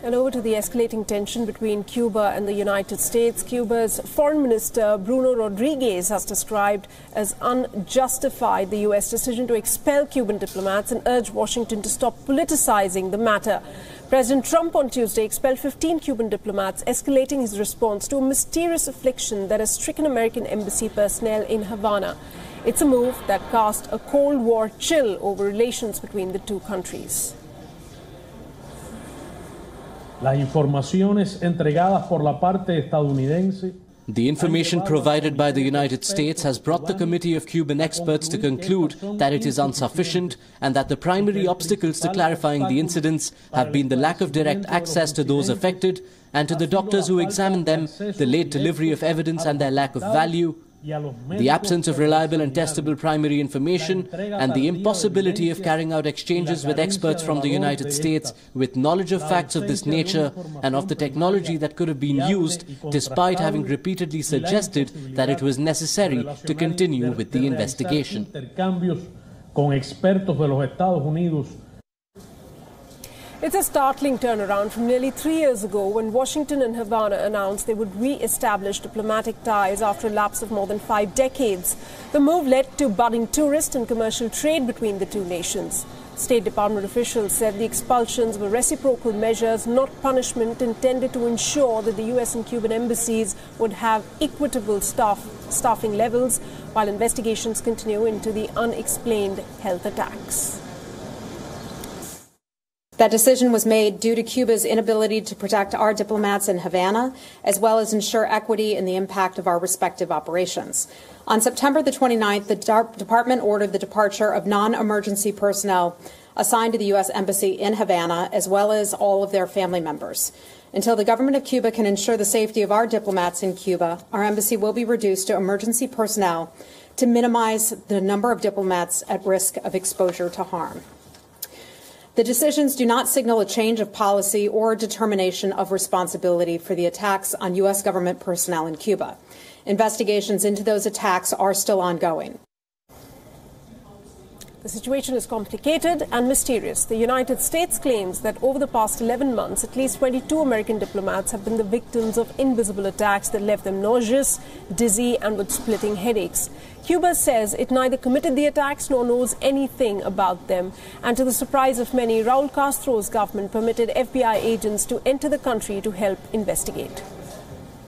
And over to the escalating tension between Cuba and the United States. Cuba's Foreign Minister Bruno Rodriguez has described as unjustified the U.S. decision to expel Cuban diplomats and urged Washington to stop politicizing the matter. President Trump on Tuesday expelled 15 Cuban diplomats, escalating his response to a mysterious affliction that has stricken American embassy personnel in Havana. It's a move that cast a Cold War chill over relations between the two countries. Las informaciones entregadas por la parte estadounidense. The information provided by the United States has brought the Committee of Cuban Experts to conclude that it is insufficient and that the primary obstacles to clarifying the incidents have been the lack of direct access to those affected and to the doctors who examined them, the late delivery of evidence and their lack of value, the absence of reliable and testable primary information, and the impossibility of carrying out exchanges with experts from the United States with knowledge of facts of this nature and of the technology that could have been used, despite having repeatedly suggested that it was necessary to continue with the investigation. It's a startling turnaround from nearly 3 years ago when Washington and Havana announced they would re-establish diplomatic ties after a lapse of more than 5 decades. The move led to budding tourist and commercial trade between the two nations. State Department officials said the expulsions were reciprocal measures, not punishment, intended to ensure that the U.S. and Cuban embassies would have equitable staffing levels while investigations continue into the unexplained health attacks. That decision was made due to Cuba's inability to protect our diplomats in Havana, as well as ensure equity in the impact of our respective operations. On September the 29th, the department ordered the departure of non-emergency personnel assigned to the U.S. Embassy in Havana, as well as all of their family members. Until the government of Cuba can ensure the safety of our diplomats in Cuba, our embassy will be reduced to emergency personnel to minimize the number of diplomats at risk of exposure to harm. The decisions do not signal a change of policy or determination of responsibility for the attacks on U.S. government personnel in Cuba. Investigations into those attacks are still ongoing. The situation is complicated and mysterious. The United States claims that over the past 11 months, at least 22 American diplomats have been the victims of invisible attacks that left them nauseous, dizzy, and with splitting headaches. Cuba says it neither committed the attacks nor knows anything about them. And to the surprise of many, Raul Castro's government permitted FBI agents to enter the country to help investigate.